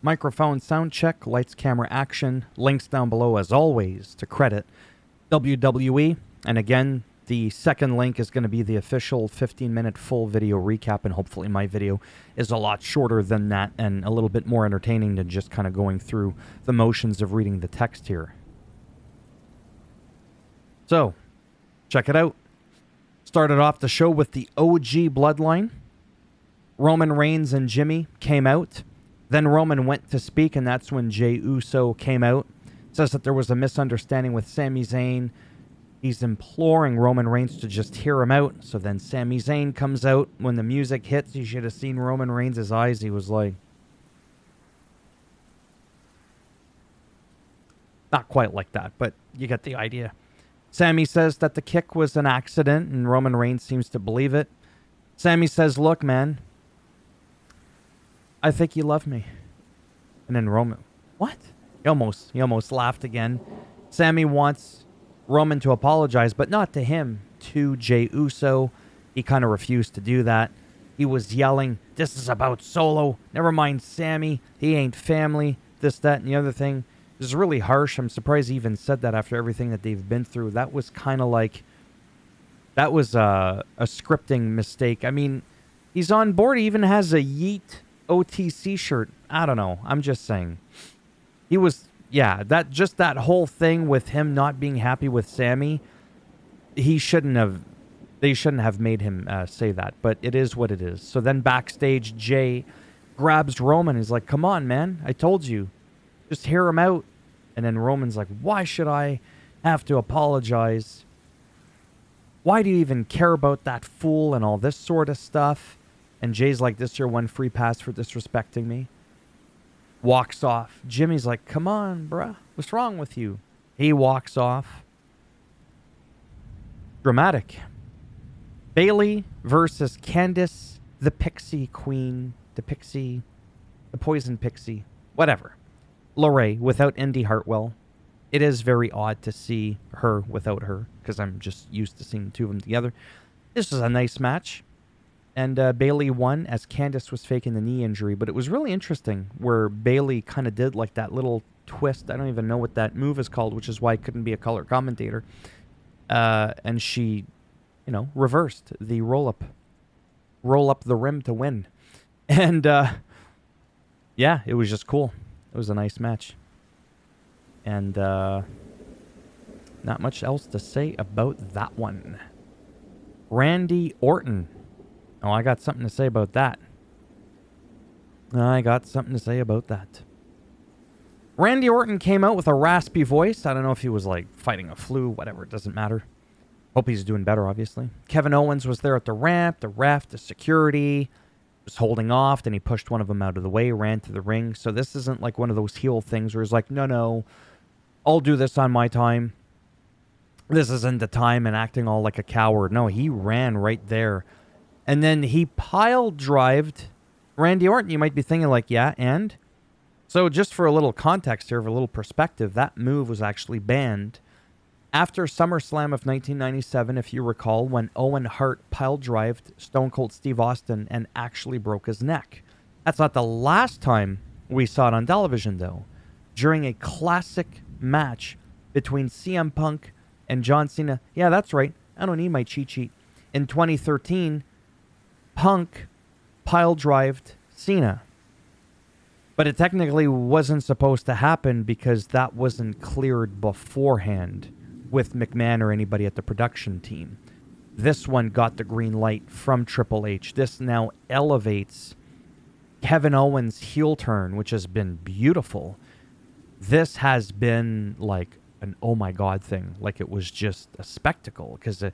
microphone sound check, lights, camera, action. Links down below, as always, to credit WWE. And again, the second link is going to be the official 15-minute full video recap, and hopefully my video is a lot shorter than that and a little bit more entertaining than just kind of going through the motions of reading the text here. So, check it out. Started off the show with the OG Bloodline. Roman Reigns and Jimmy came out. Then Roman went to speak, and that's when Jey Uso came out. Says that there was a misunderstanding with Sami Zayn. He's imploring Roman Reigns to just hear him out. So then Sami Zayn comes out. When the music hits, you should have seen Roman Reigns' eyes. He was like... not quite like that, but you get the idea. Sami says that the kick was an accident, and Roman Reigns seems to believe it. Sami says, look, man, I think you love me. And then Roman, what? He almost laughed again. Sami wants Roman to apologize, but not to him, to Jey Uso. He kind of refused to do that. He was yelling, this is about Solo. Never mind Sami. He ain't family. This, that, and the other thing. It was really harsh. I'm surprised he even said that after everything that they've been through. That was kind of like... that was a scripting mistake. I mean, he's on board. He even has a Yeet OTC shirt. I don't know. I'm just saying. He was... yeah, that whole thing with him not being happy with Sami, they shouldn't have made him say that, but it is what it is. So then backstage, Jey grabs Roman. He's like, come on, man. I told you. Just hear him out. And then Roman's like, why should I have to apologize? Why do you even care about that fool and all this sort of stuff? And Jay's like, this your one free pass for disrespecting me. Walks off. Jimmy's like, come on, bruh. What's wrong with you? He walks off. Dramatic. Bayley versus Candice, the Pixie Queen, the Poison Pixie, whatever. LeRae without Indy Hartwell. It is very odd to see her without her, because I'm just used to seeing the two of them together. This was a nice match. And Bayley won as Candice was faking the knee injury. But it was really interesting where Bayley kind of did like that little twist. I don't even know what that move is called, which is why I couldn't be a color commentator. And she, reversed the roll up the rim to win. And yeah, it was just cool. It was a nice match. And not much else to say about that one. Randy Orton. Oh, I got something to say about that. Randy Orton came out with a raspy voice. I don't know if he was like fighting a flu, whatever. It doesn't matter. Hope he's doing better, obviously. Kevin Owens was there at the ramp. The ref, the security was holding off. Then he pushed one of them out of the way, ran to the ring. So this isn't like one of those heel things where he's like, no, I'll do this on my time. This isn't the time, and acting all like a coward. No, he ran right there. And then he pile-drived Randy Orton. You might be thinking like, yeah, and? So just for a little context here, for a little perspective, that move was actually banned after SummerSlam of 1997, if you recall, when Owen Hart pile-drived Stone Cold Steve Austin and actually broke his neck. That's not the last time we saw it on television, though. During a classic match between CM Punk and John Cena. Yeah, that's right. I don't need my cheat sheet. In 2013... Punk pile-drived Cena. But it technically wasn't supposed to happen because that wasn't cleared beforehand with McMahon or anybody at the production team. This one got the green light from Triple H. This now elevates Kevin Owens' heel turn, which has been beautiful. This has been like an oh my god thing. Like it was just a spectacle because...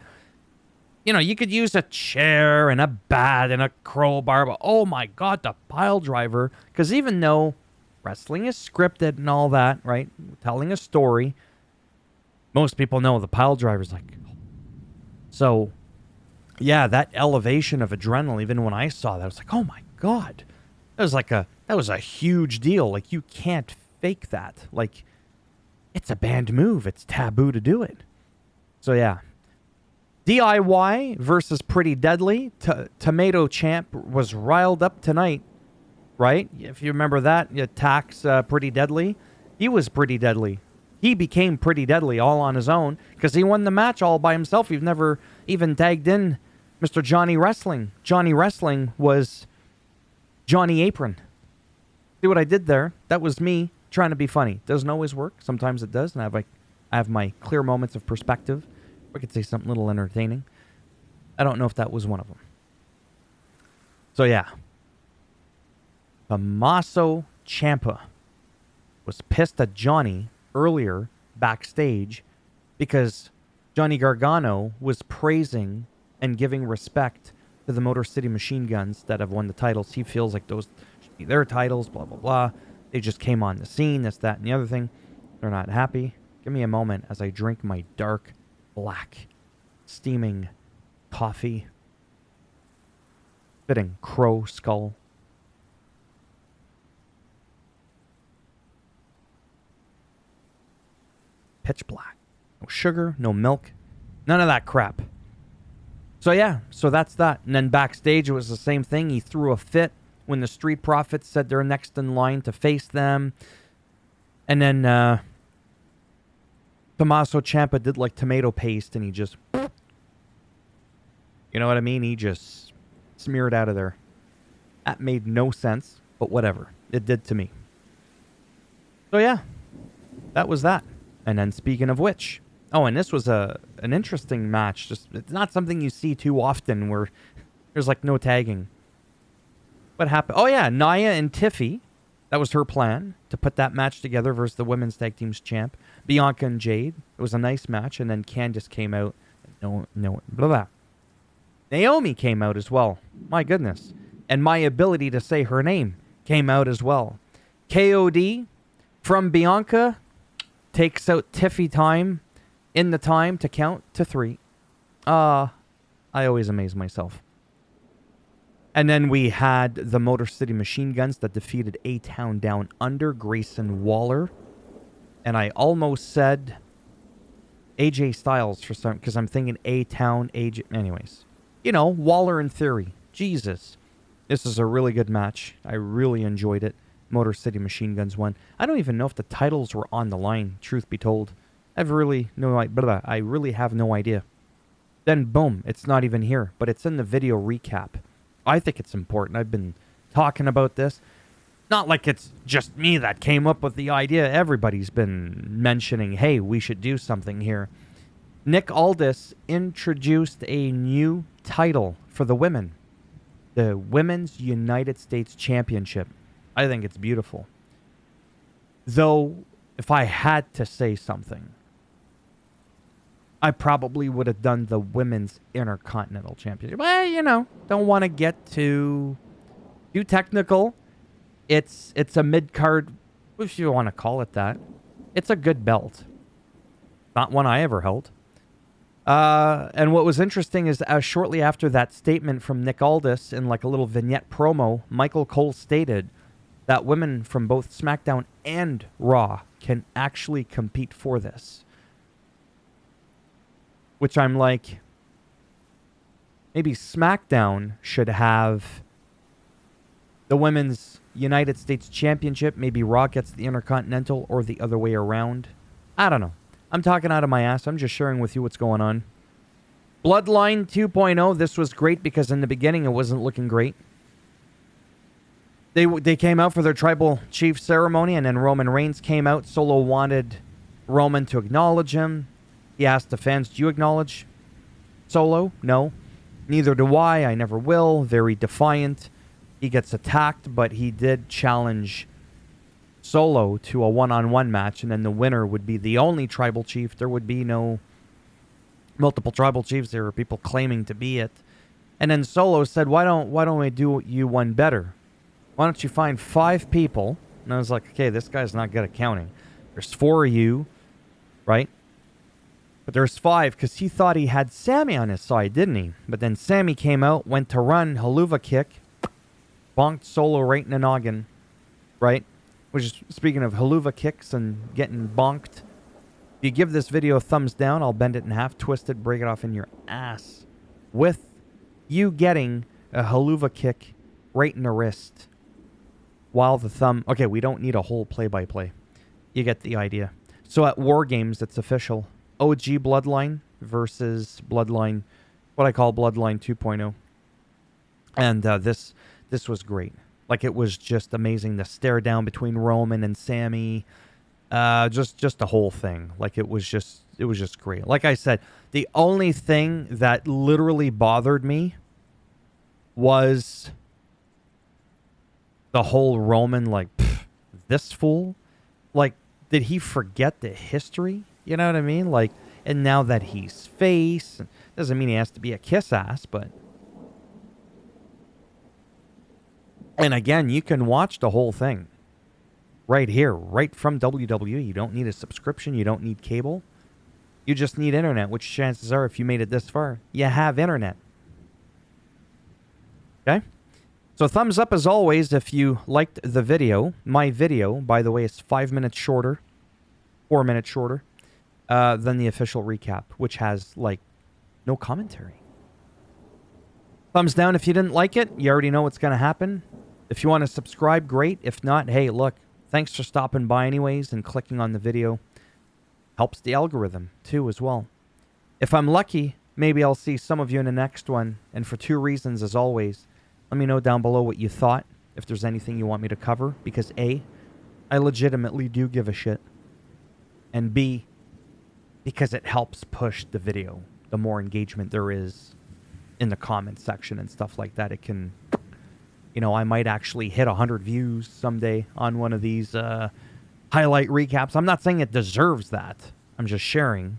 you could use a chair and a bat and a crowbar, but oh my god, the pile driver. Because even though wrestling is scripted and all that, right? Telling a story, most people know the pile driver's like... So, yeah, that elevation of adrenaline, even when I saw that, I was like, oh my god. That was a huge deal. Like, you can't fake that. Like, it's a banned move. It's taboo to do it. So, yeah. DIY versus Pretty Deadly. Tomato Champ was riled up tonight. right? If you remember that, Tax Pretty Deadly. He was pretty deadly. He became pretty deadly all on his own because he won the match all by himself. You've never even tagged in Mr. Johnny Wrestling. Johnny Wrestling was Johnny Apron. See what I did there? That was me trying to be funny. Doesn't always work. Sometimes it does. And I have my clear moments of perspective. I could say something a little entertaining. I don't know if that was one of them. So yeah. Tommaso Ciampa was pissed at Johnny earlier backstage because Johnny Gargano was praising and giving respect to the Motor City Machine Guns that have won the titles. He feels like those should be their titles, blah, blah, blah. They just came on the scene, this, that, and the other thing. They're not happy. Give me a moment as I drink my dark, black, steaming coffee. Fitting crow skull. Pitch black. No sugar, no milk, none of that crap. So yeah, so that's that. And then backstage, it was the same thing. He threw a fit when the Street Profits said they're next in line to face them. And then Tommaso Ciampa did like tomato paste, and he just, you know what I mean? He just smeared out of there. That made no sense, but whatever. It did to me. So yeah, that was that. And then speaking of which, oh, and this was an interesting match. Just it's not something you see too often where there's like no tagging. What happened? Oh yeah, Nia and Tiffy. That was her plan to put that match together versus the women's tag team's champ, Bianca and Jade. It was a nice match, and then Candice came out. No, blah blah. Naomi came out as well. My goodness, and my ability to say her name came out as well. KOD from Bianca takes out Tiffy time in the time to count to 3. I always amaze myself. And then we had the Motor City Machine Guns that defeated A-Town Down Under, Grayson Waller. And I almost said AJ Styles for some, because I'm thinking A-Town, AJ. Anyways, you know, Waller in theory. Jesus. This is a really good match. I really enjoyed it. Motor City Machine Guns won. I don't even know if the titles were on the line, truth be told. I really have no idea. Then boom, it's not even here, but it's in the video recap. I think it's important. I've been talking about this. Not like it's just me that came up with the idea. Everybody's been mentioning, hey, we should do something here. Nick Aldis introduced a new title for the women. The Women's United States Championship. I think it's beautiful. Though, if I had to say something, I probably would have done the Women's Intercontinental Championship. Well, you know, don't want to get too technical. It's a mid-card, if you want to call it that. It's a good belt. Not one I ever held. And what was interesting is shortly after that statement from Nick Aldis in like a little vignette promo, Michael Cole stated that women from both SmackDown and Raw can actually compete for this. Which I'm like, maybe SmackDown should have the Women's United States Championship. Maybe Raw gets the Intercontinental or the other way around. I don't know. I'm talking out of my ass. I'm just sharing with you what's going on. Bloodline 2.0. This was great because in the beginning it wasn't looking great. They came out for their Tribal Chief ceremony, and then Roman Reigns came out. Solo wanted Roman to acknowledge him. He asked the fans, do you acknowledge Solo? No. Neither do I. I never will. Very defiant. He gets attacked, but he did challenge Solo to a one-on-one match, and then the winner would be the only Tribal Chief. There would be no multiple Tribal Chiefs. There were people claiming to be it. And then Solo said, why don't we do you one better? Why don't you find 5 people? And I was like, okay, this guy's not good at counting. There's 4 of you, right? But there's 5 because he thought he had Sammy on his side, didn't he? But then Sammy came out, went to run, haluva kick, bonked Solo right in the noggin, right? Which is, speaking of haluva kicks and getting bonked, if you give this video a thumbs down, I'll bend it in half, twist it, break it off in your ass. With you getting a haluva kick right in the wrist. while the thumb... Okay, we don't need a whole play-by-play. You get the idea. So at War Games, it's official. OG Bloodline versus Bloodline, what I call Bloodline 2.0. And this was great. Like, it was just amazing. The stare down between Roman and Sammy. Just the whole thing. Like, it was just great. Like I said, the only thing that literally bothered me was the whole Roman, like, this fool. Like, did he forget the history? You know what I mean? Like, and now that he's face, doesn't mean he has to be a kiss ass, but... And again, you can watch the whole thing right here, right from WWE. You don't need a subscription. You don't need cable. You just need internet, which chances are, if you made it this far, you have internet. Okay? So thumbs up as always if you liked the video. My video, by the way, is 5 minutes shorter, 4 minutes shorter than the official recap, which has, like, no commentary. Thumbs down if you didn't like it. You already know what's going to happen. If you want to subscribe, great. If not, hey, look, thanks for stopping by anyways and clicking on the video. Helps the algorithm, too, as well. If I'm lucky, maybe I'll see some of you in the next one. And for 2 reasons, as always, let me know down below what you thought, if there's anything you want me to cover. Because A, I legitimately do give a shit. And B, because it helps push the video. The more engagement there is in the comment section and stuff like that, it can... You know, I might actually hit 100 views someday on one of these highlight recaps. I'm not saying it deserves that. I'm just sharing.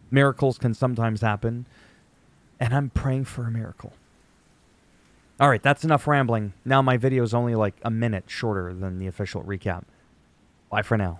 Miracles can sometimes happen. And I'm praying for a miracle. All right, that's enough rambling. Now my video is only like a minute shorter than the official recap. Bye for now.